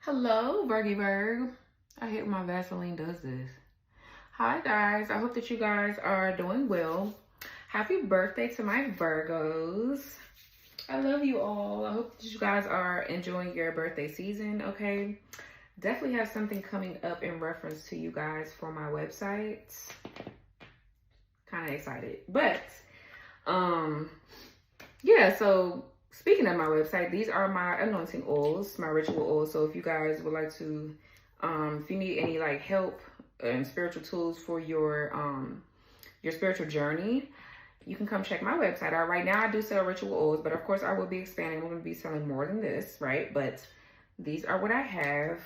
Hello, Virgo. I hate when my Vaseline does this. Hi, guys. I hope that you guys are doing well. Happy birthday to my Virgos. I love you all. I hope that you guys are enjoying your birthday season, okay? Definitely have something coming up in reference to you guys for my website. Kind of excited. But, yeah, so speaking of my website, these are my anointing oils, my ritual oils. So if you guys would like to, if you need any like help and spiritual tools for your spiritual journey, you can come check my website out. Right now I do sell ritual oils, but of course I will be expanding. I'm going to be selling more than this, right? But these are what I have.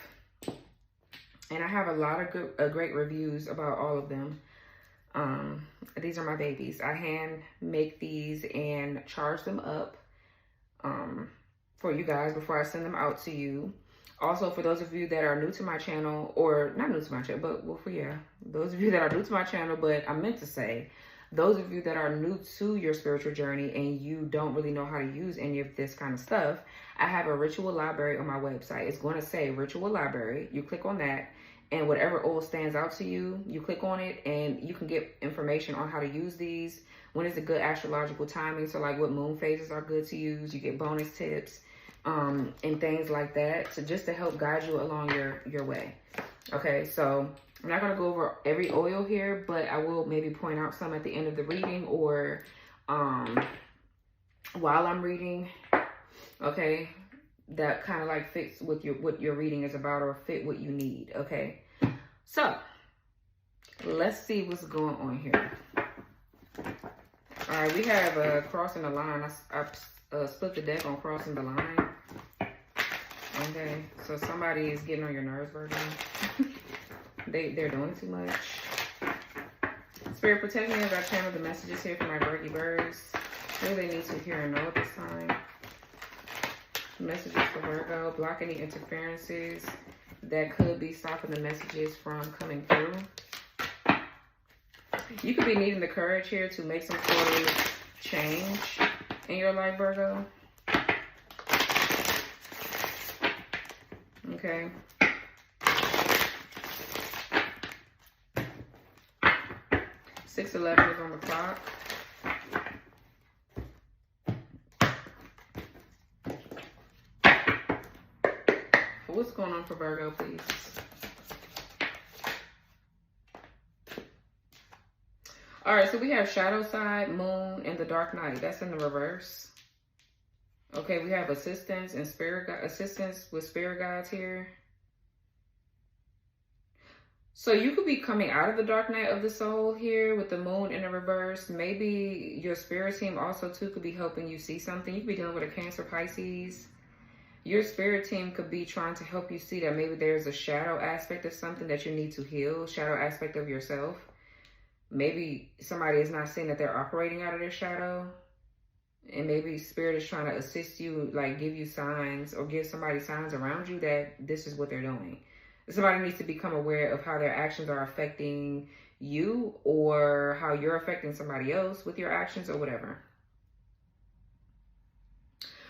And I have a lot of great reviews about all of them. These are my babies. I hand make these and charge them up for you guys before I send them out to you. Also, for those of you that are new to my channel, or not new to my channel, but well, those of you that are new to my channel, but I meant to say, those of you that are new to your spiritual journey and you don't really know how to use any of this kind of stuff, I have a ritual library on my website. It's going to say ritual library. You click on that, and whatever oil stands out to you, you click on it and you can get information on how to use these. When is a good astrological timing? So like what moon phases are good to use. You get bonus tips and things like that. So just to help guide you along your way. Okay, so I'm not going to go over every oil here, but I will maybe point out some at the end of the reading or while I'm reading. Okay, that kind of like fits with what your reading is about or fit what you need. Okay, so let's see what's going on here. All right, we have crossing the line. I split the deck on crossing the line. Okay, so somebody is getting on your nerves, Virgo. They're doing too much. Spirit, protect me as I channel the messages here for my Virgo birds. What do they need to hear and know at this time? Messages for Virgo. Block any interferences that could be stopping the messages from coming through. You could be needing the courage here to make some sort of change in your life, Virgo. Okay. Six 11 is on the clock. What's going on for Virgo, please? All right, so we have shadow side, moon, and the dark night. That's in the reverse. Okay, we have assistance and assistance with spirit guides here. So you could be coming out of the dark night of the soul here with the moon in the reverse. Maybe your spirit team also too could be helping you see something. You could be dealing with a Cancer, Pisces. Your spirit team could be trying to help you see that maybe there's a shadow aspect of something that you need to heal, shadow aspect of yourself. Maybe somebody is not seeing that they're operating out of their shadow. And maybe spirit is trying to assist you, like give you signs or give somebody signs around you that this is what they're doing. Somebody needs to become aware of how their actions are affecting you or how you're affecting somebody else with your actions or whatever.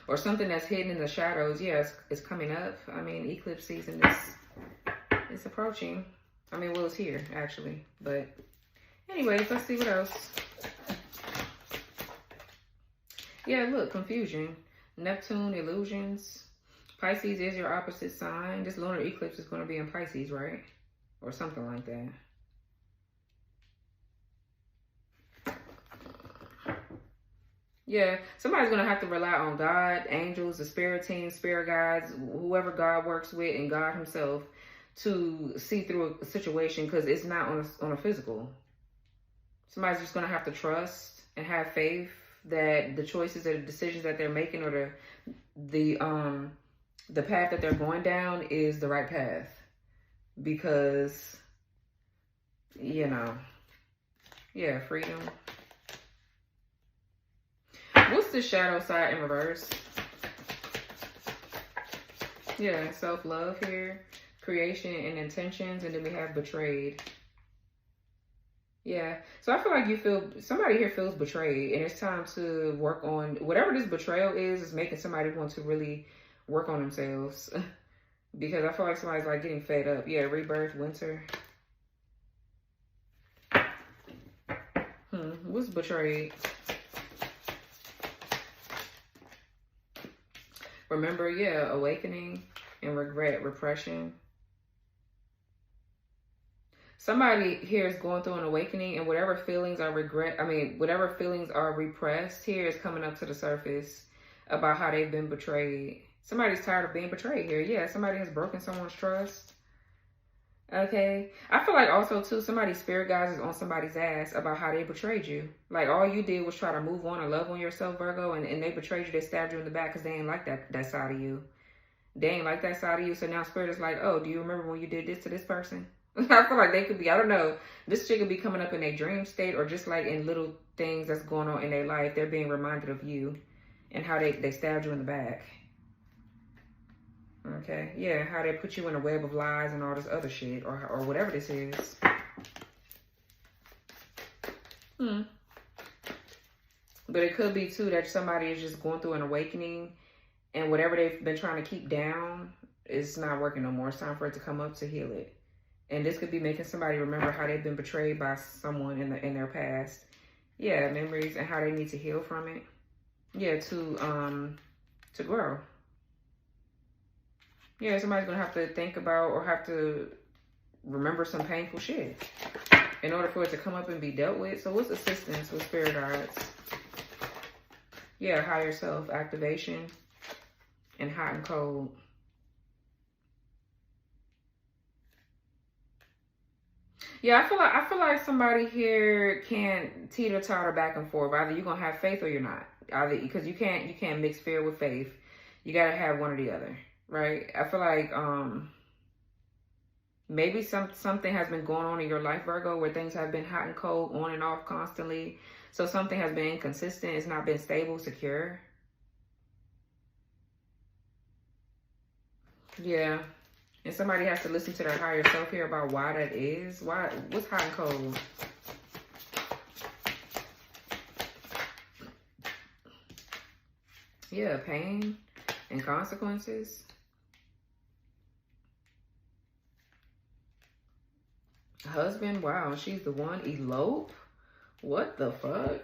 Or something that's hidden in the shadows. Yes, it's coming up. I mean, eclipse season is approaching. I mean, well, it's here actually. But anyways, let's see what else. Yeah, look, confusion. Neptune, illusions. Pisces is your opposite sign. This lunar eclipse is going to be in Pisces, right? Or something like that. Yeah, somebody's going to have to rely on God, angels, the spirit team, spirit guides, whoever God works with, and God himself to see through a situation because it's not on a physical. Somebody's just going to have to trust and have faith that the choices or the decisions that they're making or the path that they're going down is the right path. Because, you know, yeah, freedom. What's the shadow side in reverse? Yeah, self-love here. Creation and intentions. And then we have betrayed. Yeah, so I feel like somebody here feels betrayed, and it's time to work on whatever this betrayal is making somebody want to really work on themselves. Because I feel like somebody's like getting fed up. Yeah, rebirth, winter. What's betrayed? Remember, yeah, awakening and regret, repression. Somebody here is going through an awakening, and whatever feelings are whatever feelings are repressed here is coming up to the surface about how they've been betrayed. Somebody's tired of being betrayed here. Yeah, somebody has broken someone's trust. Okay. I feel like also, too, somebody's spirit guides is on somebody's ass about how they betrayed you. Like, all you did was try to move on and love on yourself, Virgo, and they betrayed you. They stabbed you in the back because they ain't like that side of you. They ain't like that side of you. So now spirit is like, oh, do you remember when you did this to this person? I feel like they could be, I don't know, this chick could be coming up in a dream state, or just like in little things that's going on in their life. They're being reminded of you and how they stabbed you in the back. Okay, yeah, how they put you in a web of lies and all this other shit, or whatever this is. But it could be, too, that somebody is just going through an awakening, and whatever they've been trying to keep down, it's not working no more. It's time for it to come up to heal it. And this could be making somebody remember how they've been betrayed by someone in their past. Yeah, memories and how they need to heal from it. Yeah, to grow. Yeah, somebody's gonna have to think about or have to remember some painful shit in order for it to come up and be dealt with. So what's assistance with spirit guides? Yeah, higher self activation and hot and cold. Yeah, I feel like somebody here can teeter-totter back and forth. Either you're gonna have faith or you're not. Either because you can't mix fear with faith. You gotta have one or the other, right? I feel like maybe something has been going on in your life, Virgo, where things have been hot and cold, on and off constantly. So something has been inconsistent. It's not been stable, secure. Yeah. And somebody has to listen to their higher self here about why that is. What's hot and cold? Yeah, pain and consequences. Husband, wow, she's the one. Elope? What the fuck?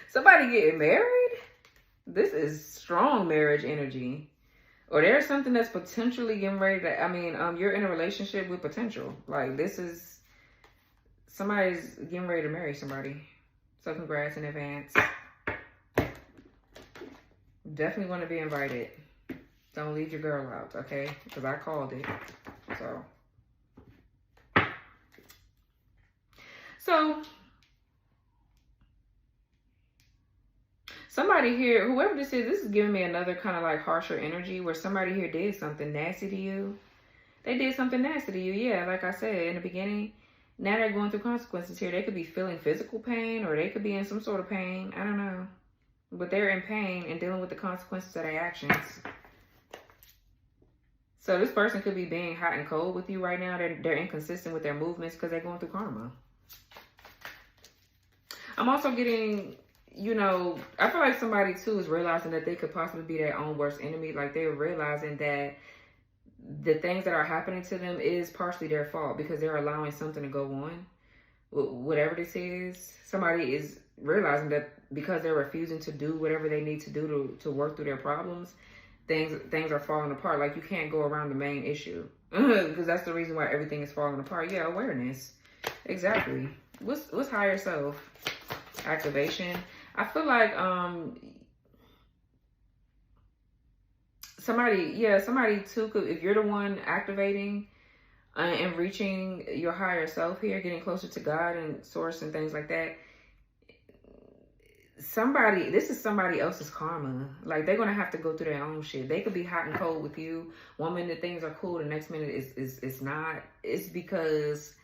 Somebody getting married? This is strong marriage energy. Or there's something that's potentially getting ready to, you're in a relationship with potential. Like, this is, somebody's getting ready to marry somebody. So congrats in advance. Definitely want to be invited. Don't leave your girl out, okay? Because I called it. So, somebody here, whoever this is giving me another kind of like harsher energy where somebody here did something nasty to you. They did something nasty to you, yeah, like I said in the beginning. Now they're going through consequences here. They could be feeling physical pain, or they could be in some sort of pain. I don't know. But they're in pain and dealing with the consequences of their actions. So this person could be being hot and cold with you right now. They're inconsistent with their movements because they're going through karma. I'm also getting, I feel like somebody too is realizing that they could possibly be their own worst enemy. Like they're realizing that the things that are happening to them is partially their fault because they're allowing something to go on. Whatever this is, somebody is realizing that because they're refusing to do whatever they need to do to work through their problems, things are falling apart. Like you can't go around the main issue because that's the reason why everything is falling apart. Yeah, awareness. Exactly. What's higher self? Activation. I feel like somebody too could, if you're the one activating and reaching your higher self here, getting closer to God and source and things like that. This is somebody else's karma. Like they're gonna have to go through their own shit. They could be hot and cold with you. One minute things are cool, the next minute it's not. It's because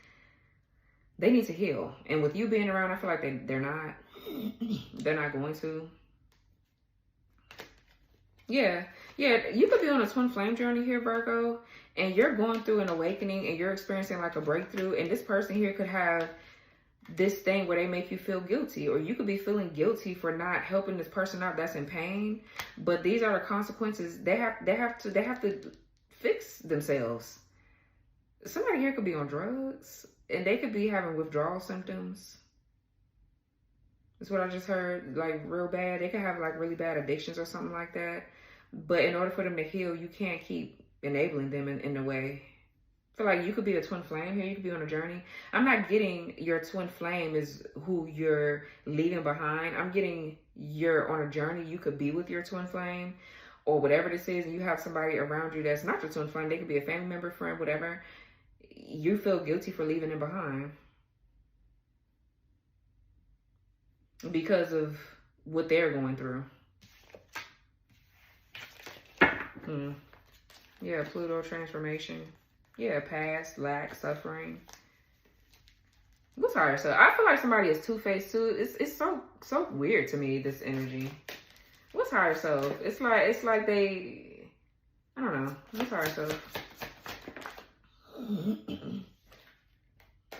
they need to heal. And with you being around, I feel like they're not going to. Yeah, you could be on a twin flame journey here, Virgo, and you're going through an awakening and you're experiencing like a breakthrough, and this person here could have this thing where they make you feel guilty, or you could be feeling guilty for not helping this person out that's in pain. But these are the consequences. They have to fix themselves. Somebody here could be on drugs and they could be having withdrawal symptoms. That's what I just heard, like real bad. They could have like really bad addictions or something like that. But in order for them to heal, you can't keep enabling them in a way. I feel like you could be a twin flame here. You could be on a journey. I'm not getting your twin flame is who you're leaving behind. I'm getting you're on a journey. You could be with your twin flame or whatever this is. And you have somebody around you that's not your twin flame. They could be a family member, friend, whatever. You feel guilty for leaving them behind because of what they're going through. Yeah, Pluto transformation. Yeah, past, lack, suffering. What's higher self? I feel like somebody is two-faced too. It's so weird to me, this energy. What's higher self? It's like they, I don't know. What's higher self?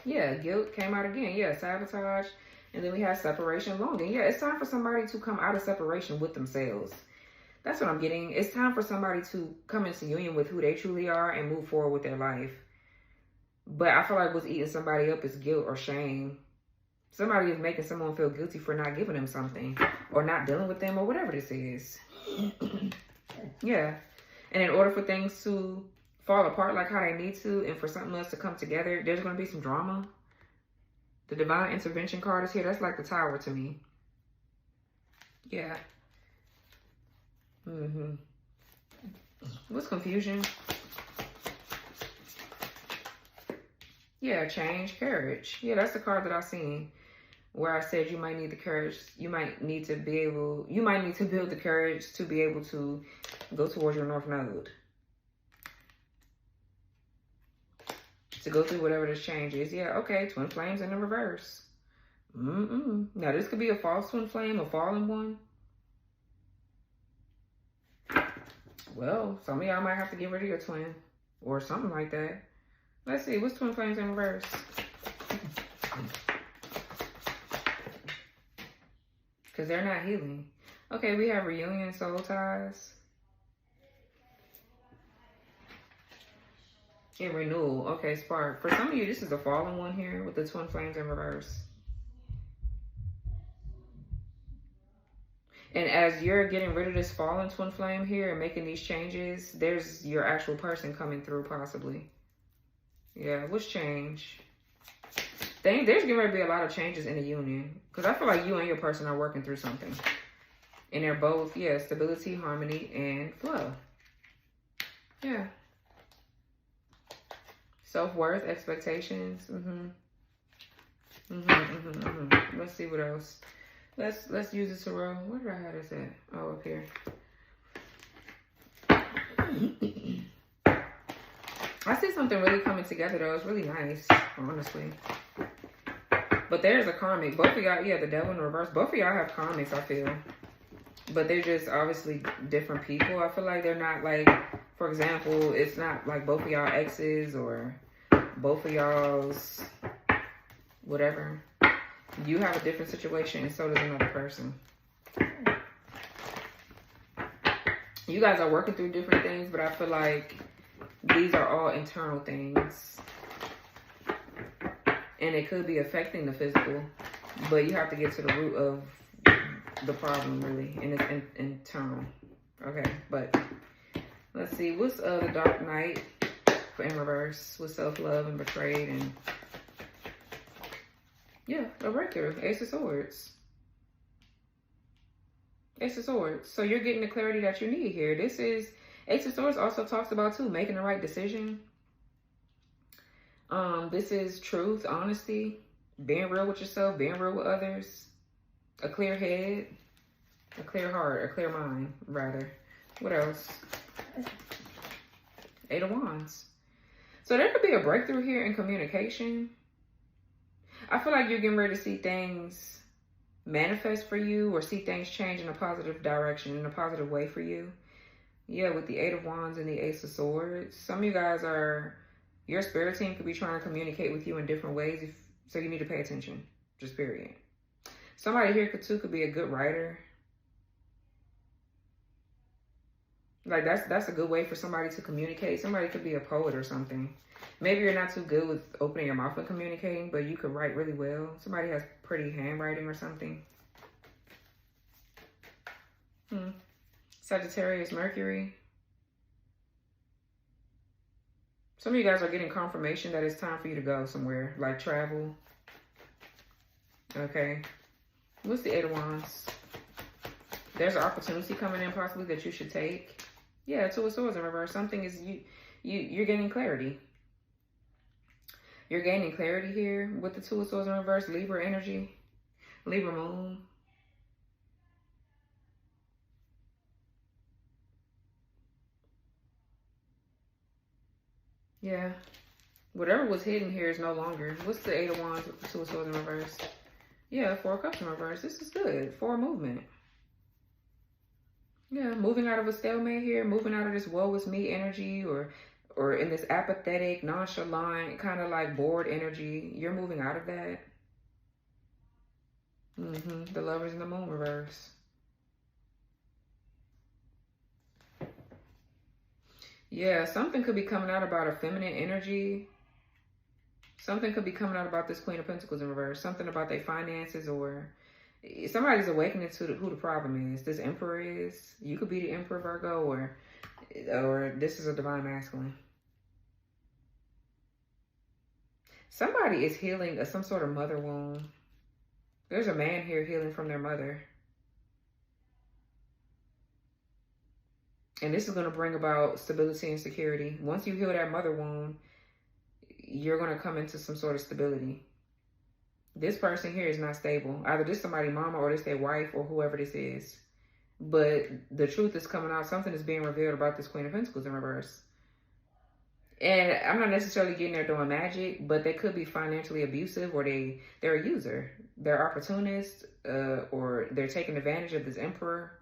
Yeah, guilt came out again. Yeah, sabotage. And then we have separation, longing. Yeah, it's time for somebody to come out of separation with themselves. That's what I'm getting. It's time for somebody to come into union with who they truly are and move forward with their life. But I feel like what's eating somebody up is guilt or shame. Somebody is making someone feel guilty for not giving them something or not dealing with them or whatever this is. Yeah. And in order for things to fall apart like how they need to and for something else to come together, there's going to be some drama. The divine intervention card is here. That's like the Tower to me. Yeah. What's confusion? Yeah, change, courage. Yeah, that's the card that I seen where I said you might need the courage. You might need to build the courage to be able to go towards your North Node. To go through whatever this change is. Yeah, okay, twin flames in the reverse. Now, this could be a false twin flame, a fallen one. Well, some of y'all might have to get rid of your twin or something like that. Let's see, what's twin flames in reverse? Because they're not healing. Okay, we have reunion, soul ties. And renewal. Okay, spark. For some of you, this is a fallen one here with the twin flames in reverse. And as you're getting rid of this fallen twin flame here and making these changes, there's your actual person coming through possibly. Yeah, what's change? There's going to be a lot of changes in the union. Because I feel like you and your person are working through something. And they're both, yeah, stability, harmony, and flow. Yeah. Self-worth, expectations. Let's see what else. Let's use this tarot. Where did I have this at? Oh, up here. I see something really coming together though. It's really nice, honestly. But there's a karmic. Both of y'all, yeah, the devil in the reverse. Both of y'all have karmics, I feel. But they're just obviously different people. I feel like they're not like, for example, it's not like both of y'all exes or both of y'all's whatever. You have a different situation and so does another person. You guys are working through different things, but I feel like these are all internal things. And it could be affecting the physical, but you have to get to the root of the problem really, and it's internal. Okay, but let's see, what's the Dark Knight in reverse with self-love and betrayed and yeah, a breakthrough. Ace of Swords. Ace of Swords. So you're getting the clarity that you need here. This is, Ace of Swords also talks about too, making the right decision. This is truth, honesty, being real with yourself, being real with others, a clear head, a clear heart, a clear mind, rather. What else? Eight of Wands. So there could be a breakthrough here in communication. I feel like you're getting ready to see things manifest for you or see things change in a positive direction, in a positive way for you. Yeah, with the Eight of Wands and the Ace of Swords. Some of you guys are, your spirit team could be trying to communicate with you in different ways, so you need to pay attention. Just period. Somebody here could be a good writer. Like that's a good way for somebody to communicate. Somebody could be a poet or something. Maybe you're not too good with opening your mouth and communicating, but you could write really well. Somebody has pretty handwriting or something. Sagittarius, Mercury. Some of you guys are getting confirmation that it's time for you to go somewhere, like travel. Okay. What's the Eight of Wands? There's an opportunity coming in possibly that you should take. Yeah, Two of Swords in reverse. Something is you're gaining clarity. You're gaining clarity here with the Two of Swords in reverse. Libra energy. Libra moon. Yeah. Whatever was hidden here is no longer. What's the Eight of Wands with the Two of Swords in reverse? Yeah, Four of Cups in reverse. This is good. For movement. Yeah, moving out of a stalemate here, moving out of this woe is me energy or in this apathetic, nonchalant, kind of like bored energy. You're moving out of that. The Lovers in the Moon reverse. Yeah, something could be coming out about a feminine energy. Something could be coming out about this Queen of Pentacles in reverse. Something about their finances, or somebody's awakening to who the problem is. This Emperor is. You could be the Emperor, Virgo, or this is a Divine Masculine. Somebody is healing some sort of mother wound. There's a man here healing from their mother. And this is going to bring about stability and security. Once you heal that mother wound, you're going to come into some sort of stability. This person here is not stable. Either this somebody's mama or this their wife or whoever this is. But the truth is coming out. Something is being revealed about this Queen of Pentacles in reverse. And I'm not necessarily getting there doing magic, but they could be financially abusive, or they're a user. They're opportunists, or they're taking advantage of this Emperor.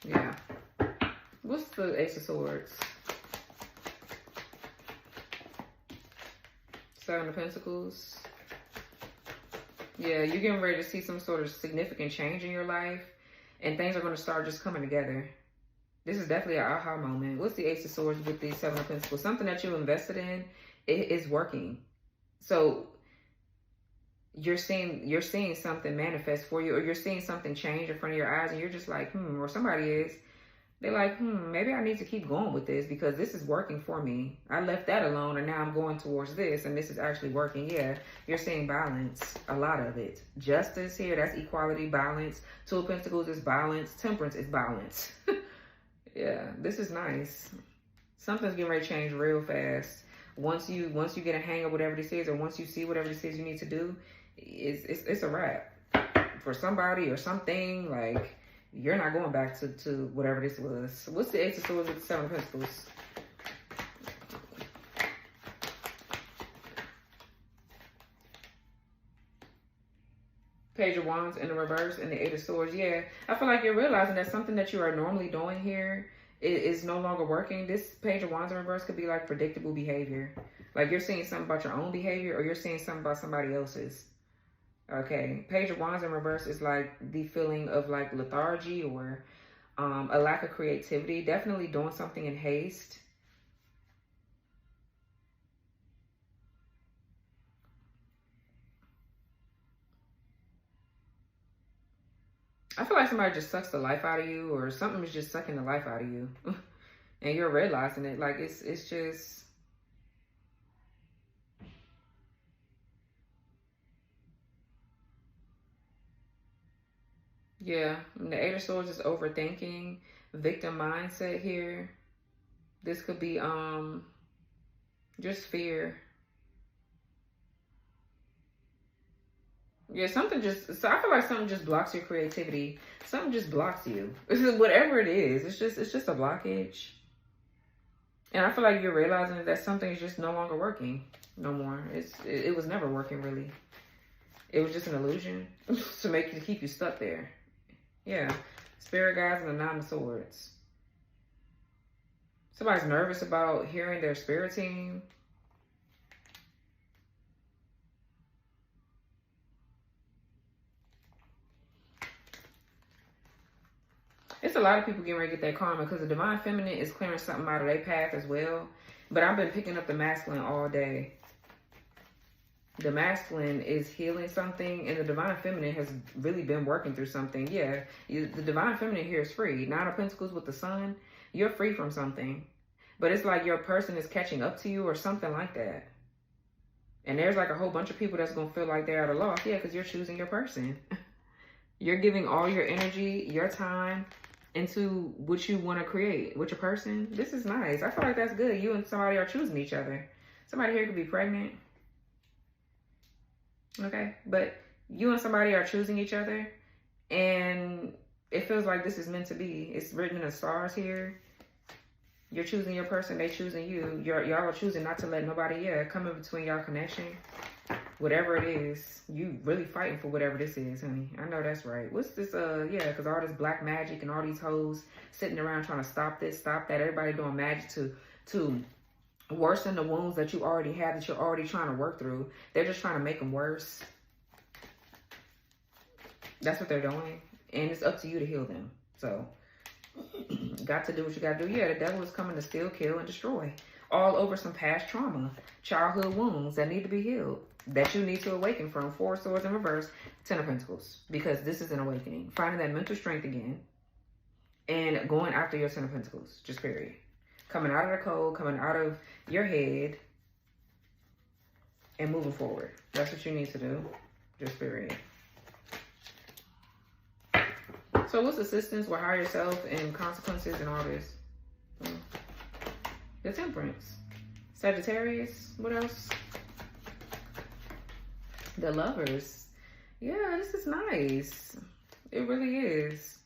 Yeah. What's the Ace of Swords? Seven of Pentacles. Yeah, you're getting ready to see some sort of significant change in your life, and things are going to start just coming together. This is definitely an aha moment. What's the Ace of Swords with the Seven of Pentacles? Something that you invested in, it is working. So you're seeing something manifest for you, or you're seeing something change in front of your eyes, and you're just like, or somebody is. They're like, maybe I need to keep going with this because this is working for me. I left that alone and now I'm going towards this, and this is actually working. Yeah, you're seeing balance, a lot of it. Justice here, that's equality, balance. Two of Pentacles is balance. Temperance is balance. Yeah, this is nice. Something's getting ready to change real fast. Once you get a hang of whatever this is, or once you see whatever this is you need to do, it's a wrap. For somebody or something, like, you're not going back to whatever this was. What's the Ace of Swords with the Seven of Pentacles? Page of Wands in the reverse and the Eight of Swords. Yeah, I feel like you're realizing that something that you are normally doing here is no longer working. This Page of Wands in reverse could be like predictable behavior. Like you're seeing something about your own behavior, or you're seeing something about somebody else's. Okay, Page of Wands in reverse is like the feeling of like lethargy, or a lack of creativity. Definitely doing something in haste. I feel like somebody just sucks the life out of you, or something is just sucking the life out of you. And you're realizing it. Like it's just... Yeah, and the Eight of Swords is overthinking, victim mindset here. This could be just fear. Yeah, so I feel like something just blocks your creativity. Something just blocks you. Whatever it is, it's just a blockage. And I feel like you're realizing that something is just no longer working no more. It was never working, really. It was just an illusion to keep you stuck there. Yeah, Spirit Guides and the Nine of Swords. Somebody's nervous about hearing their spirit team. it's a lot of people getting ready to get that karma because the divine feminine is clearing something out of their path as well. But I've been picking up the masculine all day. The masculine is healing something, and the divine feminine has really been working through something. Yeah, the divine feminine here is free. Nine of Pentacles with the sun, you're free from something. But it's like your person is catching up to you or something like that. And there's like a whole bunch of people that's going to feel like they're at a loss. Yeah, because you're choosing your person. You're giving all your energy, your time into what you want to create with your person. This is nice. I feel like that's good. You and somebody are choosing each other. Somebody here could be pregnant. Okay, but you and somebody are choosing each other, and it feels like this is meant to be. It's written in the stars here. You're choosing your person, they choosing you. Y'all are choosing not to let nobody, come in between y'all connection. Whatever it is, you really fighting for whatever this is, honey. I know that's right. What's this, because all this black magic and all these hoes sitting around trying to stop this, stop that. Everybody doing magic to worsen the wounds that you already have, that you're already trying to work through. They're just trying to make them worse. That's what they're doing. And it's up to you to heal them. So, got to do what you got to do. Yeah, the devil is coming to steal, kill, and destroy. All over some past trauma. Childhood wounds that need to be healed. That you need to awaken from. 4 of Swords in reverse. 10 of Pentacles. Because this is an awakening. Finding that mental strength again. And going after your 10 of Pentacles. Just period. Coming out of the cold, coming out of your head, and moving forward. That's what you need to do. Just period. So what's assistance with higher self and consequences and all this? The Temperance. Sagittarius. What else? The Lovers. Yeah, this is nice. It really is.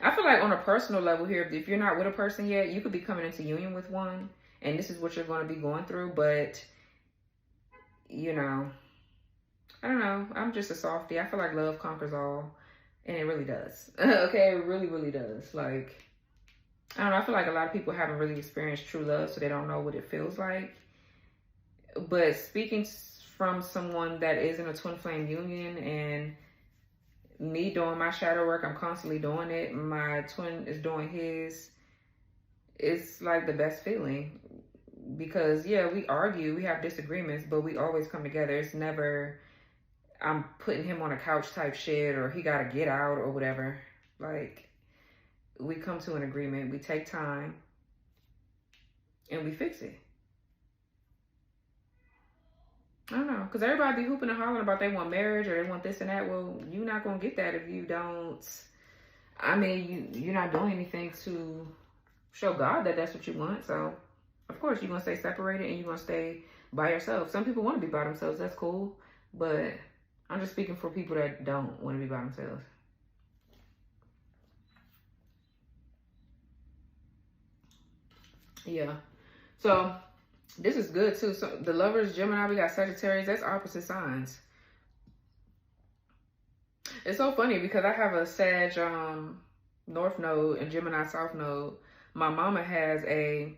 I feel like on a personal level here, if you're not with a person yet, you could be coming into union with one. And this is what you're going to be going through. But, you know, I don't know. I'm just a softie. I feel like love conquers all. And it really does. Okay, it really, really does. Like, I don't know. I feel like a lot of people haven't really experienced true love, so they don't know what it feels like. But speaking from someone that is in a twin flame union, and me doing my shadow work, I'm constantly doing it. My twin is doing his. It's like the best feeling. Because, yeah, we argue, we have disagreements, but we always come together. It's never, I'm putting him on a couch type shit, or he got to get out or whatever. Like, we come to an agreement. We take time. And we fix it. I don't know. Because everybody be hooping and hollering about they want marriage or they want this and that. Well, you're not going to get that if you don't. I mean, you're not doing anything to show God that that's what you want. So, of course, you're going to stay separated and you're going to stay by yourself. Some people want to be by themselves. That's cool. But I'm just speaking for people that don't want to be by themselves. Yeah. So, this is good too. So, the Lovers, Gemini, we got Sagittarius. That's opposite signs. It's so funny because I have a Sag North Node and Gemini South Node. My mama has a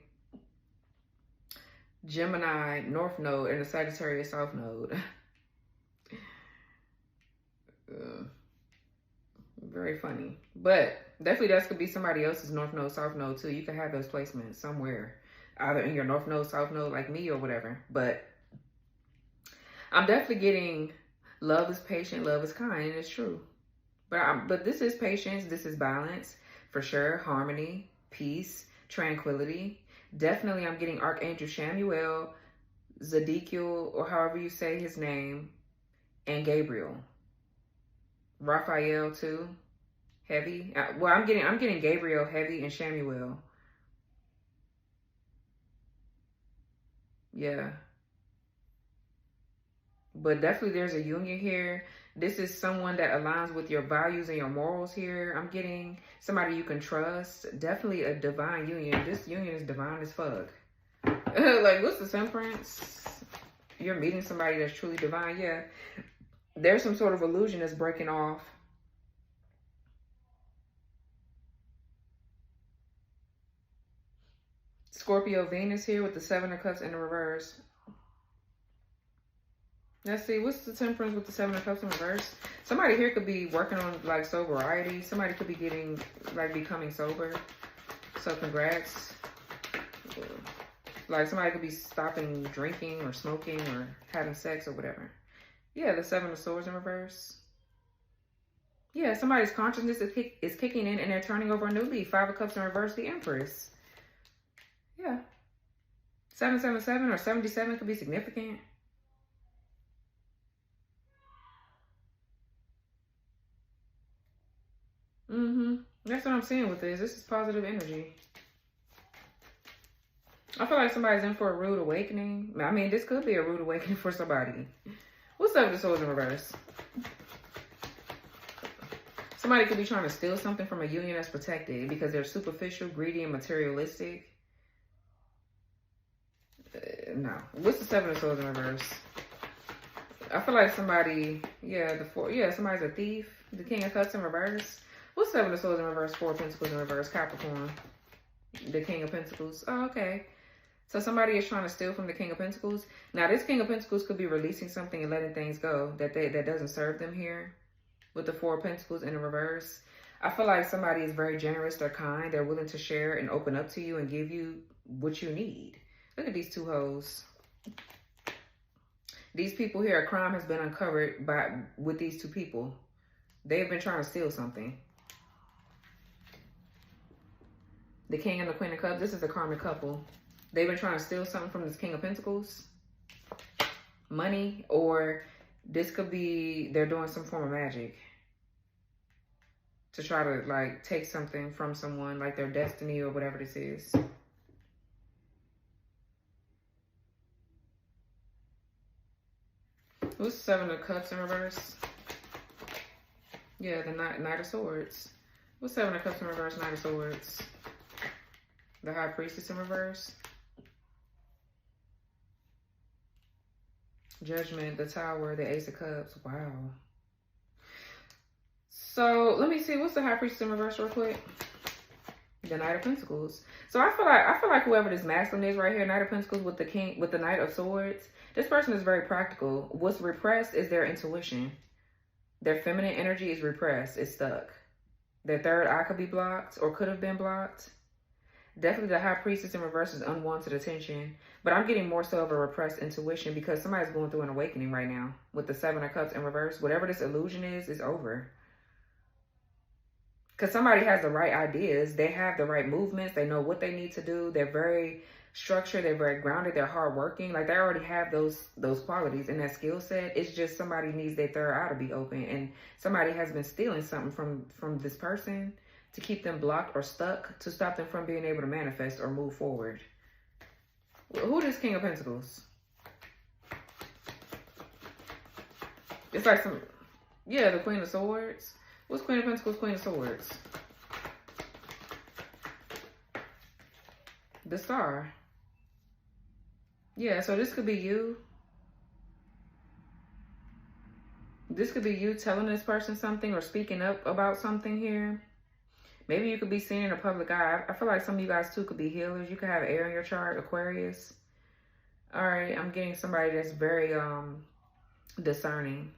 Gemini North Node and a Sagittarius South Node. Very funny. But definitely that could be somebody else's North Node, South Node too. You can have those placements somewhere. Either in your North Node, South Node like me or whatever. But I'm definitely getting love is patient, love is kind. And it's true. But this is patience. This is balance. For sure. Harmony, peace, tranquility. Definitely I'm getting Archangel Shawnev'a, Zodiac, or however you say his name, and Gabriel. Raphael too. Heavy. Well, I'm getting Gabriel heavy and Shawnev'a. Yeah. But definitely there's a union here. This is someone that aligns with your values and your morals here. I'm getting somebody you can trust. Definitely a divine union. This union is divine as fuck. Like, what's the Temperance? You're meeting somebody that's truly divine. Yeah. There's some sort of illusion that's breaking off. Scorpio Venus here with the 7 of Cups in the reverse. Let's see, what's the Temperance with the Seven of Cups in reverse? Somebody here could be working on like sobriety. Somebody could be getting like becoming sober. So congrats. Like somebody could be stopping drinking or smoking or having sex or whatever. Yeah, the Seven of Swords in reverse. Yeah, somebody's consciousness is kicking in and they're turning over a new leaf. Five of Cups in reverse, the Empress. Yeah. 777 or 77 could be significant. That's what I'm seeing with this. This is positive energy. I feel like somebody's in for a rude awakening. I mean, this could be a rude awakening for somebody. What's up with the Swords in reverse? Somebody could be trying to steal something from a union that's protected because they're superficial, greedy, and materialistic. No. What's the Seven of Swords in reverse? I feel like somebody, somebody's a thief. The King of Cups in reverse. What's Seven of Swords in reverse? Four of Pentacles in reverse. Capricorn. The King of Pentacles. Oh, okay. So somebody is trying to steal from the King of Pentacles. Now, this King of Pentacles could be releasing something and letting things go that doesn't serve them here. With the Four of Pentacles in the reverse. I feel like somebody is very generous. They're kind. They're willing to share and open up to you and give you what you need. Look at these two hoes. These people here, a crime has been uncovered with these two people. They've been trying to steal something. The King and the Queen of Cups. This is a karmic couple. They've been trying to steal something from this King of Pentacles. Money, or this could be they're doing some form of magic to try to like take something from someone, like their destiny or whatever this is. What's Seven of Cups in reverse? Yeah, the Knight of Swords. What's Seven of Cups in reverse? Knight of Swords. The High Priestess in reverse. Judgment, the Tower, the Ace of Cups. Wow. So let me see. What's the High Priestess in reverse real quick? The Knight of Pentacles. So I feel like whoever this masculine is right here, Knight of Pentacles with the Knight of Swords, this person is very practical. What's repressed is their intuition. Their feminine energy is repressed. It's stuck. Their third eye could be blocked or could have been blocked. Definitely the High Priestess in reverse is unwanted attention. But I'm getting more so of a repressed intuition because somebody's going through an awakening right now. With the Seven of Cups in reverse. Whatever this illusion is over. Because somebody has the right ideas. They have the right movements. They know what they need to do. They're very structured. They're very grounded. They're hardworking. Like they already have those qualities in that skill set. It's just somebody needs their third eye to be open. And somebody has been stealing something from this person to keep them blocked or stuck, to stop them from being able to manifest or move forward. Who is King of Pentacles? It's like the Queen of Swords. What's Queen of Pentacles, Queen of Swords? The Star. Yeah, so this could be you. This could be you telling this person something or speaking up about something here. Maybe you could be seen in a public eye. I feel like some of you guys too could be healers. You could have air in your chart, Aquarius. All right, I'm getting somebody that's very discerning.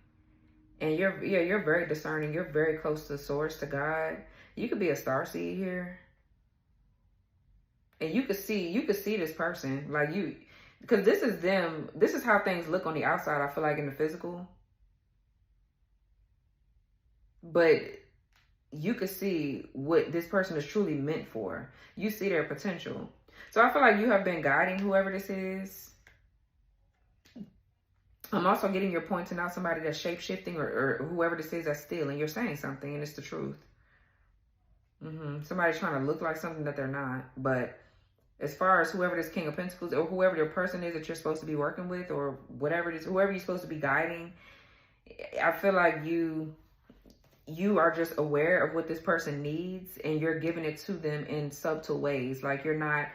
And you're very discerning. You're very close to the source, to God. You could be a starseed here. And you could see this person. Like because this is them. This is how things look on the outside, I feel like, in the physical. But you could see what this person is truly meant for. You see their potential. So I feel like you have been guiding whoever this is. I'm also getting you're pointing out somebody that's shape-shifting or whoever this is that's stealing. You're saying something and it's the truth. Somebody's trying to look like something that they're not. But as far as whoever this King of Pentacles or whoever your person is that you're supposed to be working with or whatever it is, whoever you're supposed to be guiding, I feel like you are just aware of what this person needs and you're giving it to them in subtle ways. Like you're not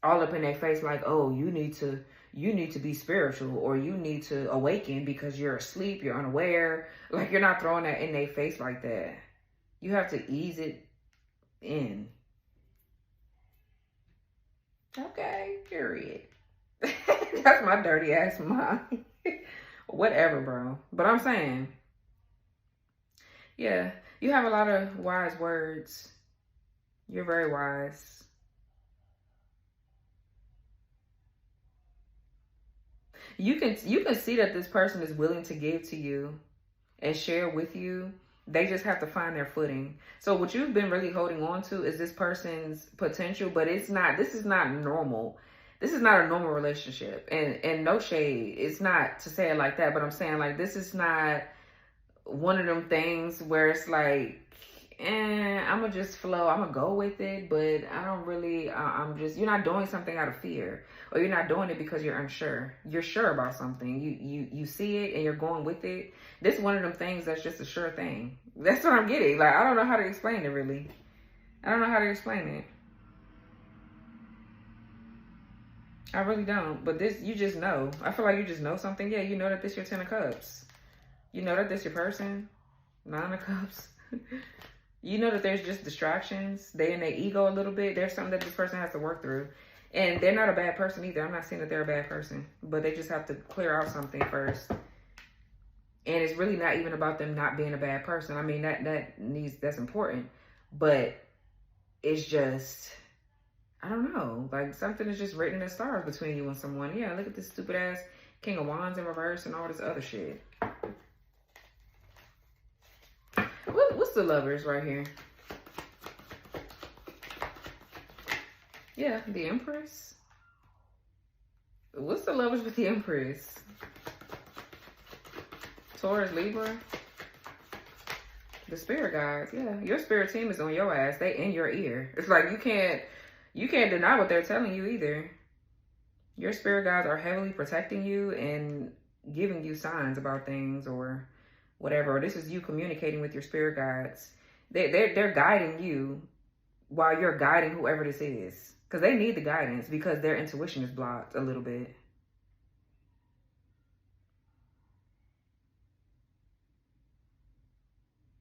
all up in their face like, oh, you need to be spiritual or you need to awaken because you're asleep, you're unaware. Like you're not throwing that in their face like that. You have to ease it in. Okay, period. That's my dirty ass mind. Whatever, bro. But I'm saying, yeah, you have a lot of wise words. You're very wise. You can see that this person is willing to give to you and share with you. They just have to find their footing. So what you've been really holding on to is this person's potential, but it's not, this is not normal. This is not a normal relationship. And no shade. It's not to say it like that, but I'm saying like this is not one of them things where it's like, I'm gonna just flow. I'm gonna go with it, but I don't really, I'm just, you're not doing something out of fear, or you're not doing it because you're unsure. You're sure about something. You see it and you're going with it. This is one of them things that's just a sure thing. That's what I'm getting. Like, I don't know how to explain it really. I don't know how to explain it. I really don't. But this, you just know. I feel like you just know something. Yeah, you know that this your 10 of Cups. You know that this your person. 9 of Cups. You know that there's just distractions. They in their ego a little bit. There's something that this person has to work through. And they're not a bad person either. I'm not saying that they're a bad person. But they just have to clear out something first. And it's really not even about them not being a bad person. I mean, that's important. But it's just, I don't know. Like, something is just written in the stars between you and someone. Yeah, look at this stupid ass King of Wands in reverse and all this other shit. What's the Lovers right here? Yeah, the Empress. What's the Lovers with the Empress? Taurus, Libra. The spirit guides. Yeah, your spirit team is on your ass. They in your ear. It's like you can't deny what they're telling you either. Your spirit guides are heavily protecting you and giving you signs about things or whatever. Or this is you communicating with your spirit guides. They're guiding you while you're guiding whoever this is. Because they need the guidance because their intuition is blocked a little bit.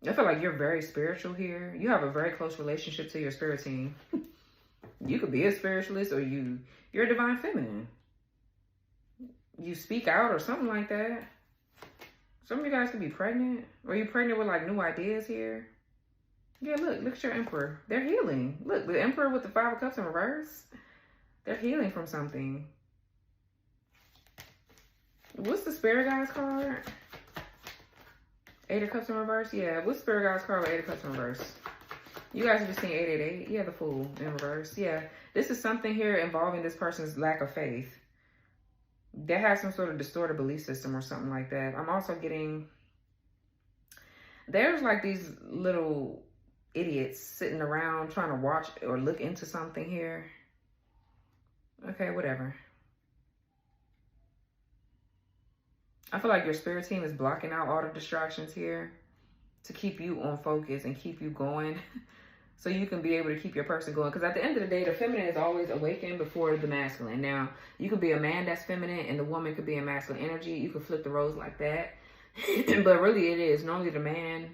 I feel like you're very spiritual here. You have a very close relationship to your spirit team. You could be a spiritualist or you're a divine feminine. You speak out or something like that. Some of you guys could be pregnant. Or you pregnant with like new ideas here. Yeah, look at your Emperor. They're healing. Look, the Emperor with the 5 of Cups in reverse. They're healing from something. What's the Spirit Guides card? 8 of Cups in reverse? Yeah, what's Spirit Guides card with 8 of Cups in reverse? You guys have just seen 888. Yeah, the Fool in reverse. Yeah, this is something here involving this person's lack of faith. They have some sort of distorted belief system or something like that. I'm also getting, there's like these little idiots sitting around trying to watch or look into something here. Okay, whatever. I feel like your spirit team is blocking out all the distractions here to keep you on focus and keep you going so you can be able to keep your person going. Because at the end of the day, the feminine is always awakened before the masculine. Now, you could be a man that's feminine and the woman could be in masculine energy. You could flip the roles like that. But really it is. Normally the man,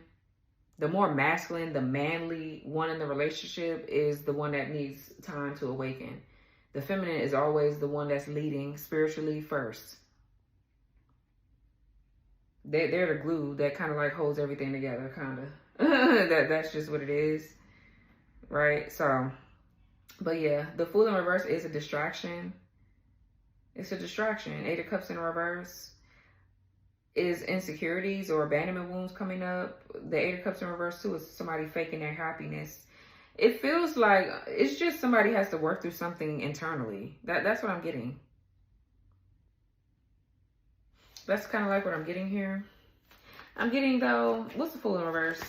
the more masculine, the manly one in the relationship is the one that needs time to awaken. The feminine is always the one that's leading spiritually first. They're the glue that kind of like holds everything together, kind of. That's just what it is, right? So, but yeah, the Fool in reverse is a distraction. It's a distraction. 8 of Cups in reverse is insecurities or abandonment wounds coming up. The 8 of Cups in reverse too is somebody faking their happiness. It feels like it's just somebody has to work through something internally. That's what I'm getting. That's kind of like what I'm getting here. I'm getting, though, what's the Fool in reverse?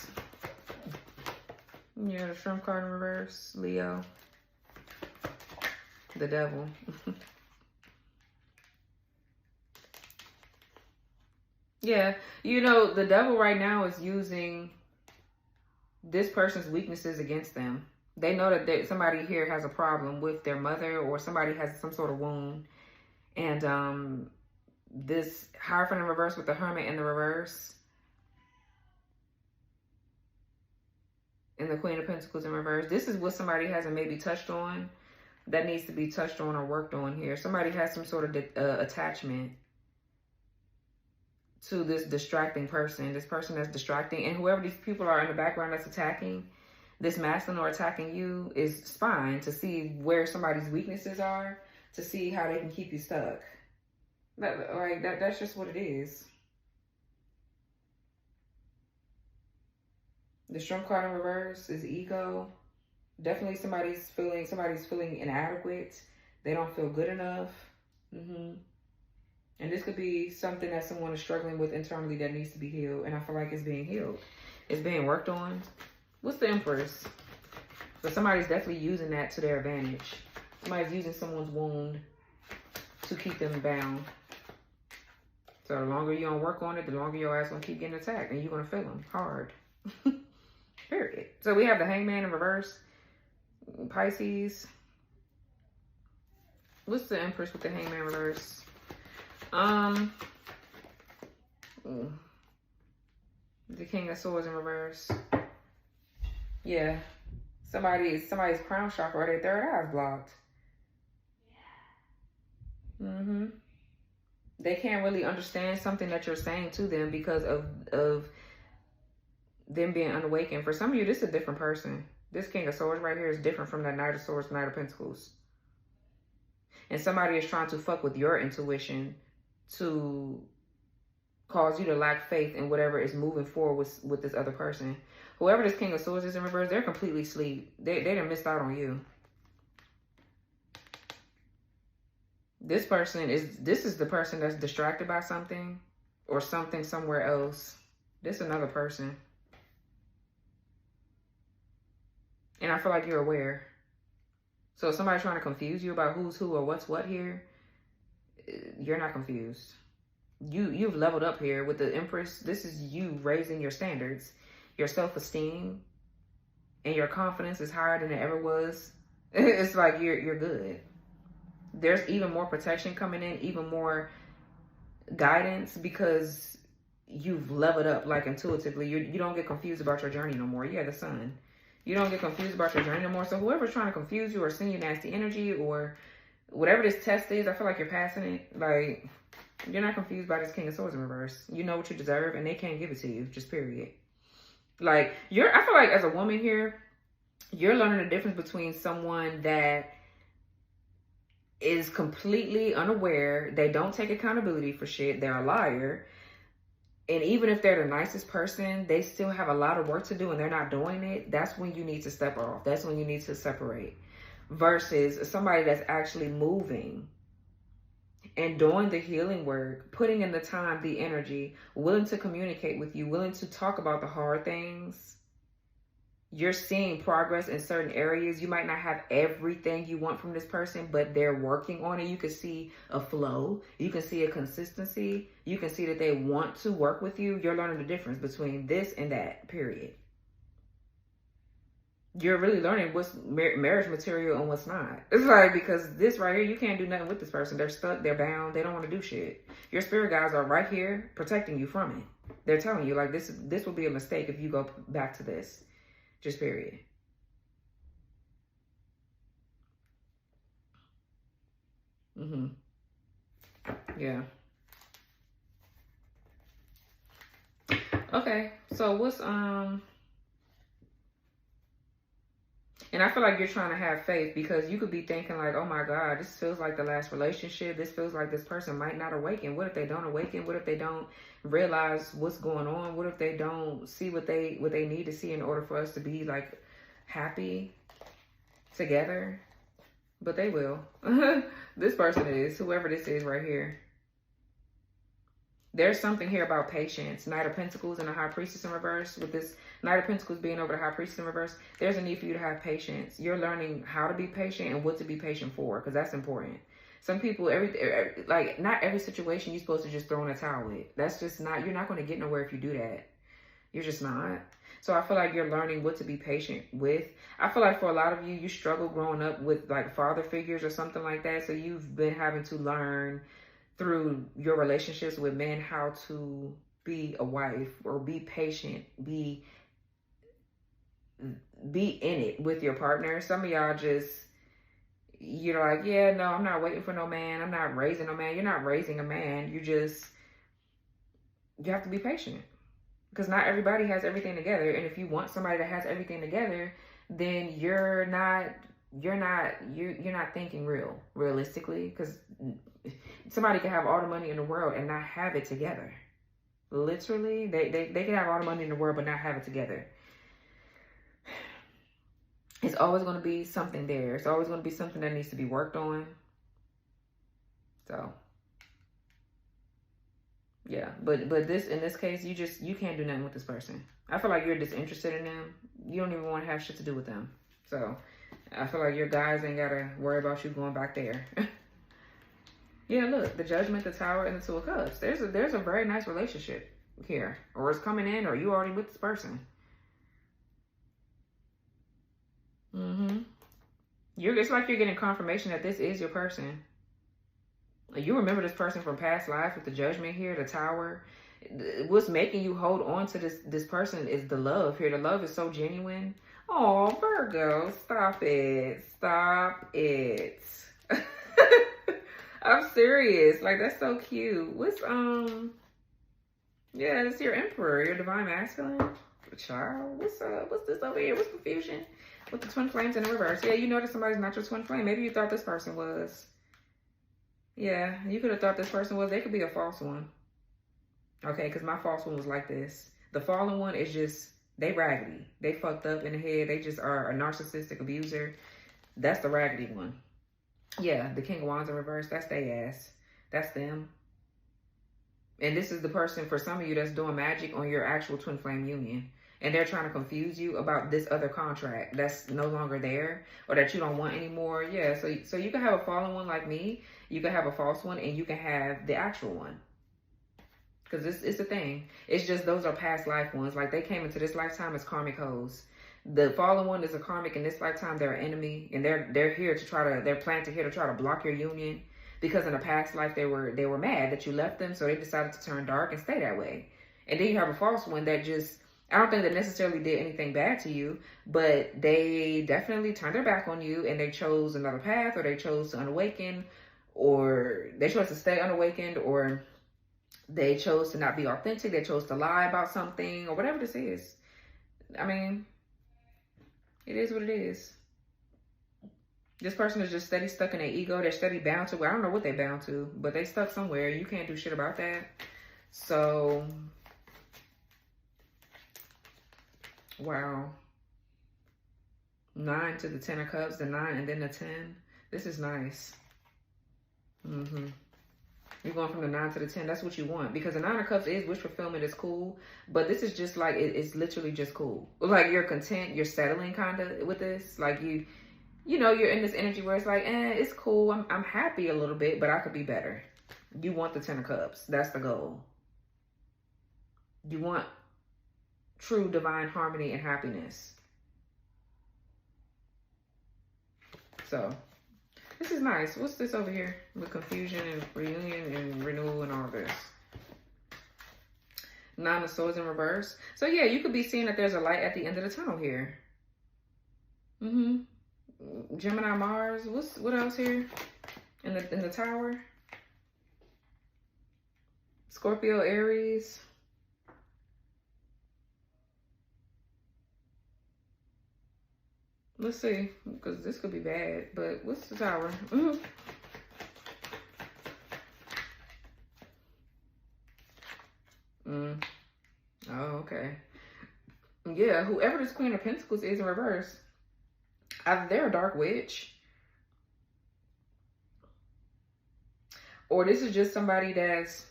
Yeah, the Shrimp card in reverse. Leo. The Devil. Yeah, you know, the Devil right now is using this person's weaknesses against them. They know that somebody here has a problem with their mother or somebody has some sort of wound. And, this Hierophant in reverse with the Hermit in the reverse. And the Queen of Pentacles in reverse. This is what somebody hasn't maybe touched on that needs to be touched on or worked on here. Somebody has some sort of attachment. to this distracting person, this person that's distracting. And whoever these people are in the background that's attacking, this masculine or attacking you, is spying to see where somebody's weaknesses are, to see how they can keep you stuck. That's just what it is. The Strength card in reverse is ego. Definitely somebody's feeling inadequate. They don't feel good enough. And this could be something that someone is struggling with internally that needs to be healed. And I feel like it's being healed. It's being worked on. What's the Empress? So somebody's definitely using that to their advantage. Somebody's using someone's wound to keep them bound. So the longer you don't work on it, the longer your ass gonna keep getting attacked, and you're gonna feel them hard. Period. So we have the Hangman in reverse. Pisces. What's the Empress with the Hangman in reverse? The King of Swords in reverse. Yeah. Somebody's crown chakra or their third eye is blocked. They can't really understand something that you're saying to them because of them being unawakened. For some of you, this is a different person. This King of Swords right here is different from that Knight of Swords, Knight of Pentacles. And somebody is trying to fuck with your intuition to cause you to lack faith in whatever is moving forward with this other person. Whoever this King of Swords is in reverse, they're completely asleep. They done missed out on you. This is the person that's distracted by something or something somewhere else. This is another person. And I feel like you're aware. So if somebody's trying to confuse you about who's who or what's what here, you're not confused. You've leveled up here with the Empress. This is you raising your standards, your self-esteem, and your confidence is higher than it ever was. It's like you're good. There's even more protection coming in, even more guidance, because you've leveled up like intuitively. You don't get confused about your journey no more. You have the Sun. You don't get confused about your journey no more. So whoever's trying to confuse you or send you nasty energy or whatever this test is, I feel like you're passing it. Like, you're not confused by this King of Swords in reverse. You know what you deserve and they can't give it to you. Just period. Like, I feel like as a woman here, you're learning the difference between someone that is completely unaware. They don't take accountability for shit. They're a liar. And even if they're the nicest person, they still have a lot of work to do and they're not doing it. That's when you need to step off. That's when you need to separate. Versus somebody that's actually moving and doing the healing work, putting in the time, the energy, willing to communicate with you, willing to talk about the hard things. You're seeing progress in certain areas. You might not have everything you want from this person, but they're working on it. You can see a flow. You can see a consistency. You can see that they want to work with you. You're learning the difference between this and that, period. You're really learning what's marriage material and what's not. It's like, because this right here, you can't do nothing with this person. They're stuck. They're bound. They don't want to do shit. Your spirit guides are right here protecting you from it. They're telling you, like, this will be a mistake if you go back to this. Just period. Yeah. Okay. So what's and I feel like you're trying to have faith because you could be thinking like, oh my God, this feels like the last relationship. This feels like this person might not awaken. What if they don't awaken? What if they don't realize what's going on? What if they don't see what they need to see in order for us to be like happy together? But they will. This person is, whoever this is right here. There's something here about patience. Knight of Pentacles and the High Priestess in reverse. With this Knight of Pentacles being over the High Priestess in reverse, there's a need for you to have patience. You're learning how to be patient and what to be patient for, because that's important. Some people, not every situation you're supposed to just throw in a towel with. That's just not, you're not going to get nowhere if you do that. You're just not. So I feel like you're learning what to be patient with. I feel like for a lot of you, you struggle growing up with like father figures or something like that. So you've been having to learn through your relationships with men how to be a wife or be patient, be in it with your partner. Some of y'all just, you're like, yeah, no, I'm not waiting for no man. I'm not raising no man. You're not raising a man. You're just you have to be patient. Because not everybody has everything together. And if you want somebody that has everything together, then you're not thinking realistically. Because somebody can have all the money in the world and not have it together. Literally, they can have all the money in the world but not have it together. It's always going to be something there. It's always going to be something that needs to be worked on. So yeah, but this, in this case, you can't do nothing with this person. I feel like you're disinterested in them. You don't even want to have shit to do with them. So I feel like your guys ain't gotta worry about you going back there. Yeah, look, the Judgment, the Tower, and the Two of Cups. There's a very nice relationship here, or it's coming in, or you already with this person. It's like you're getting confirmation that this is your person. You remember this person from past life with the Judgment here, the Tower. What's making you hold on to this person is the love here. The love is so genuine. Oh, Virgo, stop it. Stop it. I'm serious. Like, that's so cute. What's, yeah, it's your Emperor, your Divine Masculine. Child, what's up? What's this over here? What's confusion? With the twin flames in the reverse. Yeah, you notice somebody's not your twin flame. Maybe you thought this person was. Yeah, you could have thought this person was. They could be a false one. Okay, because my false one was like this. The fallen one is just, they raggedy. They fucked up in the head. They just are a narcissistic abuser. That's the raggedy one. Yeah, the King of Wands in reverse. That's their ass. That's them. And this is the person, for some of you, that's doing magic on your actual twin flame union. And they're trying to confuse you about this other contract that's no longer there, or that you don't want anymore. Yeah, so you can have a fallen one like me. You can have a false one, and you can have the actual one. Because it's a thing. It's just those are past life ones. Like, they came into this lifetime as karmic hoes. The fallen one is a karmic in this lifetime. They're an enemy, and they're here to try to, they're planted here to try to block your union. Because in a past life, they were mad that you left them, so they decided to turn dark and stay that way. And then you have a false one that just, I don't think they necessarily did anything bad to you, but they definitely turned their back on you, and they chose another path, or they chose to unawaken, or they chose to stay unawakened, or they chose to not be authentic. They chose to lie about something, or whatever this is. I mean, it is what it is. This person is just steady stuck in their ego. They're steady bound to, well, I don't know what they're bound to, but they stuck somewhere. You can't do shit about that. So, wow. 9 to the 10 of Cups, the 9 and then the 10. This is nice. You're going from the 9 to the 10. That's what you want. Because the 9 of Cups is wish fulfillment, is cool. But this is just like, it's literally just cool. Like, you're content. You're settling kind of with this. Like, you know, you're in this energy where it's like, it's cool. I'm happy a little bit, but I could be better. You want the 10 of Cups. That's the goal. You want true divine harmony and happiness. So, this is nice. What's this over here? With confusion and reunion and renewal and all of this. 9 of Swords in reverse. So, yeah, you could be seeing that there's a light at the end of the tunnel here. Gemini, Mars. What else here? In the Tower. Scorpio, Aries. Let's see, because this could be bad. But what's the Tower? Oh, okay. Yeah, whoever this Queen of Pentacles is in reverse, either they're a dark witch, or this is just somebody that's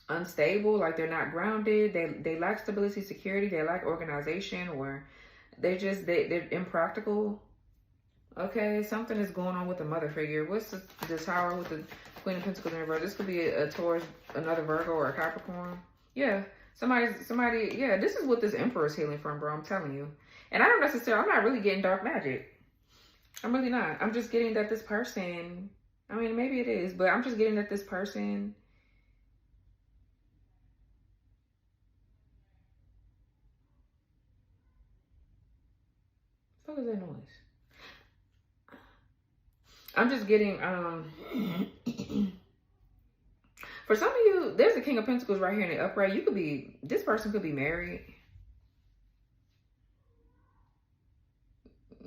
unstable, like they're not grounded, they lack stability, security, they lack organization, or they're impractical. Okay, something is going on with the mother figure. What's the Tower with the Queen of Pentacles in reverse? This could be a Taurus, another Virgo, or a Capricorn. Yeah, somebody, yeah, this is what this Emperor is healing from, bro, I'm telling you. And I'm not really getting dark magic. I'm really not. I'm just getting that this person, I mean, maybe it is, but I'm just getting that this person, what is that noise? I'm just getting, For some of you, there's the King of Pentacles right here in the upright. You could be, this person could be married.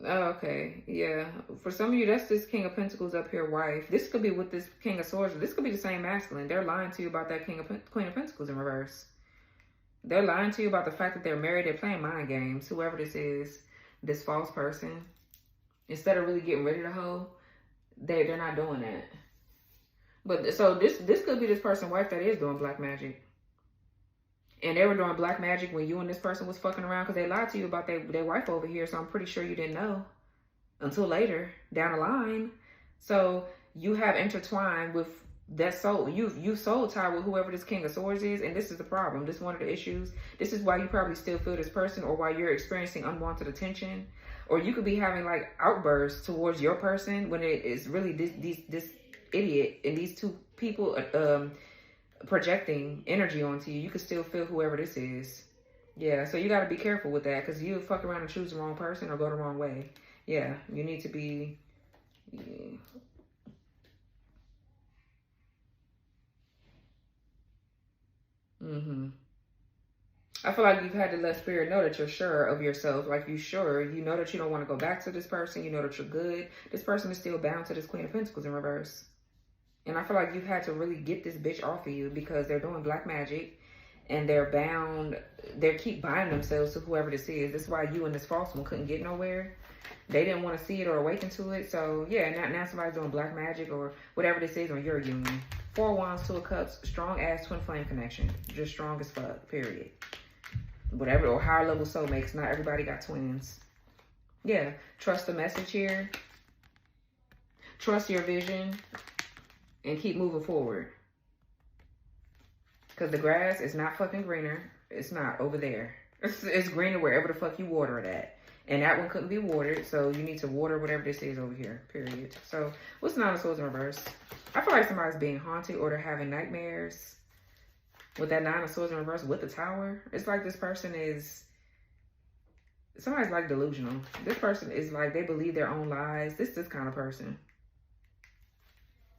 Oh, okay, yeah. For some of you, that's this King of Pentacles up here, wife. This could be with this King of Swords. This could be the same masculine. They're lying to you about that Queen of Pentacles in reverse. They're lying to you about the fact that they're married. They're playing mind games. Whoever this is, this false person. Instead of really getting rid of the hoe, they're not doing that. But so this could be this person's wife that is doing black magic. And they were doing black magic when you and this person was fucking around because they lied to you about their wife over here. So I'm pretty sure you didn't know until later down the line. So you have intertwined with that soul. You soul tied with whoever this King of Swords is. And this is the problem. This is one of the issues. This is why you probably still feel this person, or why you're experiencing unwanted attention. Or you could be having like outbursts towards your person when it is really this idiot and these two people projecting energy onto you. You could still feel whoever this is. Yeah, so you got to be careful with that, because you fuck around and choose the wrong person or go the wrong way. Yeah, you need to be... Yeah. I feel like you've had to let spirit know that you're sure of yourself. Like you know that you don't want to go back to this person. You know that you're good. This person is still bound to this Queen of Pentacles in reverse. And I feel like you've had to really get this bitch off of you, because they're doing black magic and they're bound. They keep binding themselves to whoever this is. That's why you and this false one couldn't get nowhere. They didn't want to see it or awaken to it. So yeah, now somebody's doing black magic or whatever this is on your union. 4 Wands, 2 of Cups, strong ass twin flame connection. Just strong as fuck, period. Whatever, or higher level soulmates. Not everybody got twins. Yeah, trust the message here. Trust your vision. And keep moving forward. Because the grass is not fucking greener. It's not over there. It's greener wherever the fuck you water it at. And that one couldn't be watered. So you need to water whatever this is over here. Period. So what's Nine of Swords in reverse? I feel like somebody's being haunted or they're having nightmares. With that Nine of Swords in reverse with the Tower. It's like this person is... Somebody's like delusional. This person is like, they believe their own lies. This kind of person.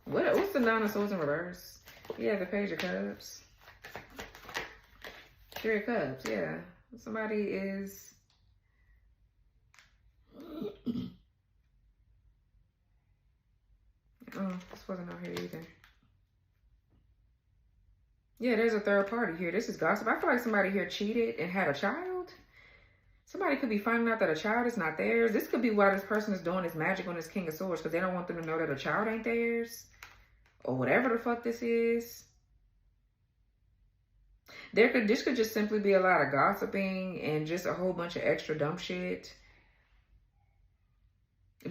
What's the Nine of Swords in reverse? Yeah, the Page of Cups. 3 of Cups, yeah. Somebody is... Oh, this wasn't out here either. Yeah, there's a third party here. This is gossip. I feel like somebody here cheated and had a child. Somebody could be finding out that a child is not theirs. This could be why this person is doing this magic on this King of Swords, because they don't want them to know that a child ain't theirs. Or whatever the fuck this is. This could just simply be a lot of gossiping and just a whole bunch of extra dumb shit.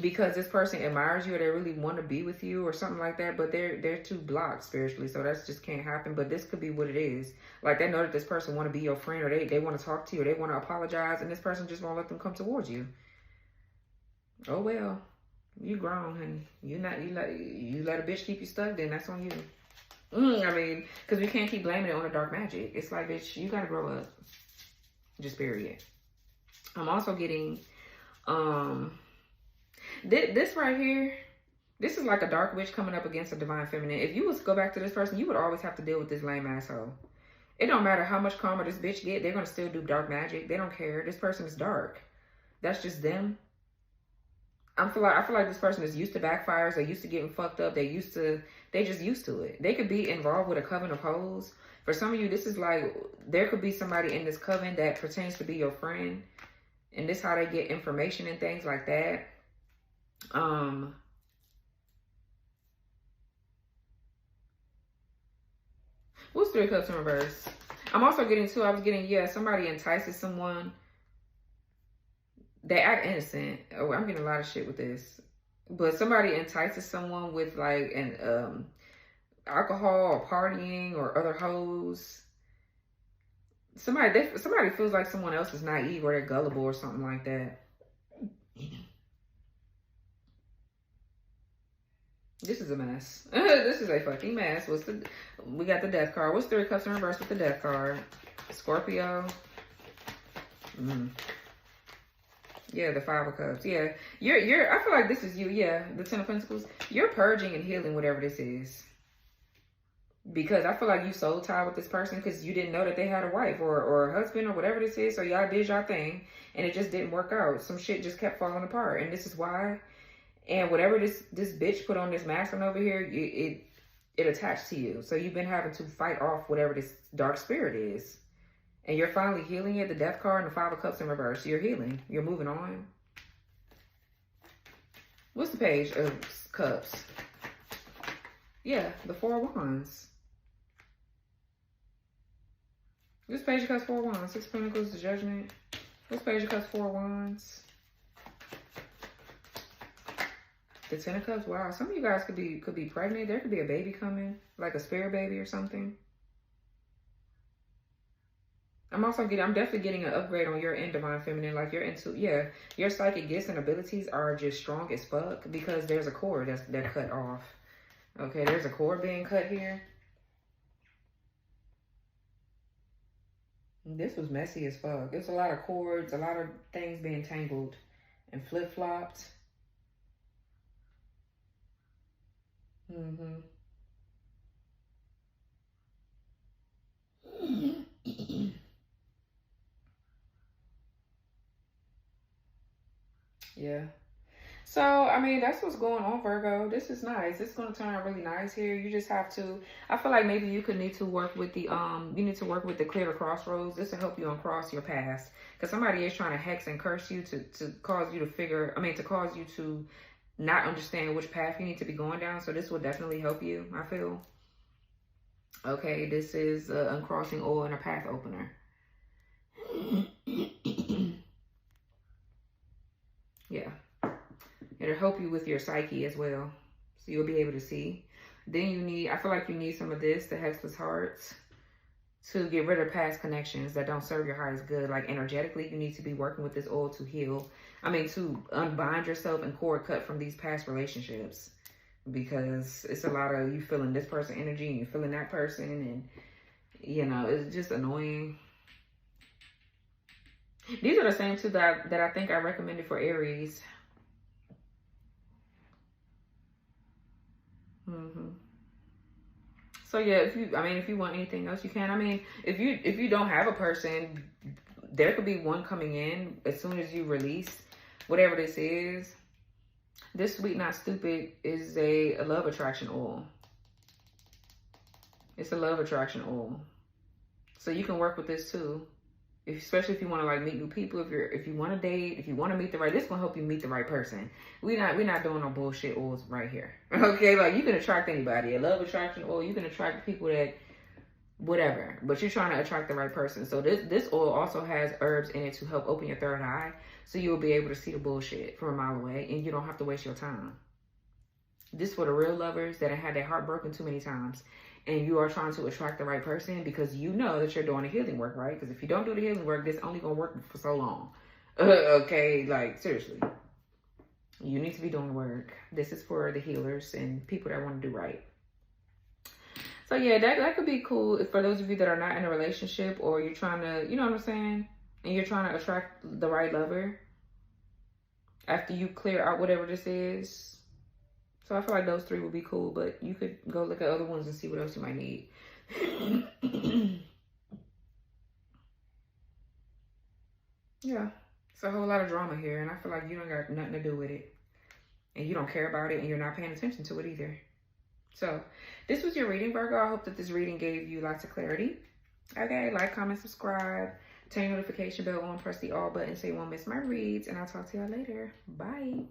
Because this person admires you or they really want to be with you or something like that, but they're too blocked spiritually, so that just can't happen. But this could be what it is. Like, they know that this person want to be your friend, or they want to talk to you, or they want to apologize, and this person just won't let them come towards you. Oh well, you grown, honey. You let a bitch keep you stuck, then that's on you. I mean, because we can't keep blaming it on the dark magic. It's like, bitch, you gotta grow up. Just period. I'm also getting this right here. This is like a dark witch coming up against a divine feminine. If you was to go back to this person, you would always have to deal with this lame asshole. It don't matter how much karma this bitch get, they're gonna still do dark magic. They don't care. This person is dark. That's just them. I feel like this person is used to backfires. They're used to getting fucked up. They just used to it. They could be involved with a coven of hoes. For some of you, this is like, there could be somebody in this coven that pretends to be your friend. And this is how they get information and things like that. What's 3 of Cups in reverse? I'm also getting somebody entices someone. They act innocent. Oh, I'm getting a lot of shit with this. But somebody entices someone with like an alcohol or partying or other hoes. Somebody feels like someone else is naive or they're gullible or something like that. This is a mess. This is a fucking mess. We got the Death card. What's 3 of Cups in reverse with the Death card? Scorpio. Yeah, the 5 of Cups. Yeah, I feel like this is you. Yeah, the 10 of Pentacles. You're purging and healing whatever this is. Because I feel like you soul tied with this person because you didn't know that they had a wife or a husband or whatever this is. So y'all did y'all thing and it just didn't work out. Some shit just kept falling apart. And this is why. And whatever this bitch put on this masculine over here, it attached to you. So you've been having to fight off whatever this dark spirit is. And you're finally healing it. The Death card and the Five of Cups in reverse. You're healing. You're moving on. What's the Page of Cups? Yeah, the Four of Wands. This Page of Cups, Four of Wands. Six of Pentacles, the Judgment. This Page of Cups, Four of Wands. The Ten of Cups. Wow, some of you guys could be pregnant. There could be a baby coming, like a spirit baby or something. I'm definitely getting an upgrade on your end, Divine Feminine. Like your psychic gifts and abilities are just strong as fuck because there's a cord that cut off. Okay, there's a cord being cut here. This was messy as fuck. There's a lot of cords, a lot of things being tangled and flip-flopped. Yeah. So, I mean, that's what's going on, Virgo. This is nice. It's going to turn out really nice here. You just have to, I feel like maybe you need to work with the, you need to work with the clear the crossroads. This will help you uncross your past. Because somebody is trying to hex and curse you to cause you to cause you to not understand which path you need to be going down. So this will definitely help you, I feel. Okay, this is uncrossing oil and a path opener. Yeah. It'll help you with your psyche as well. So you'll be able to see. Then I feel like you need some of this, the Hexless Hearts, to get rid of past connections that don't serve your highest good. Like energetically, you need to be working with this oil to heal. to unbind yourself and cord cut from these past relationships. Because it's a lot of you feeling this person energy and you feeling that person. And, it's just annoying. These are the same two that I think I recommended for Aries. So yeah, if you want anything else, you can. If you don't have a person, there could be one coming in as soon as you release whatever this is. This Sweet Not Stupid is a love attraction oil. It's a love attraction oil. So you can work with this too. Especially if you want to meet new people, if you want to date, if you want to meet this gonna help you meet the right person. We're not doing no bullshit oils right here. Okay, you can attract anybody. A love attraction oil, you can attract people that whatever, but you're trying to attract the right person. So this oil also has herbs in it to help open your third eye, so you'll be able to see the bullshit from a mile away, and you don't have to waste your time. This for the real lovers that have had their heart broken too many times. And you are trying to attract the right person because you know that you're doing the healing work, right? Because if you don't do the healing work, this only going to work for so long. Okay, seriously. You need to be doing the work. This is for the healers and people that want to do right. So yeah, that could be cool for those of you that are not in a relationship, or you're trying to, you know what I'm saying? And you're trying to attract the right lover after you clear out whatever this is. So I feel like those three would be cool, but you could go look at other ones and see what else you might need. Yeah, it's a whole lot of drama here, and I feel like you don't got nothing to do with it. And you don't care about it, and you're not paying attention to it either. So this was your reading, Virgo. I hope that this reading gave you lots of clarity. Okay, like, comment, subscribe, turn your notification bell on, press the all button so you won't miss my reads, and I'll talk to y'all later. Bye.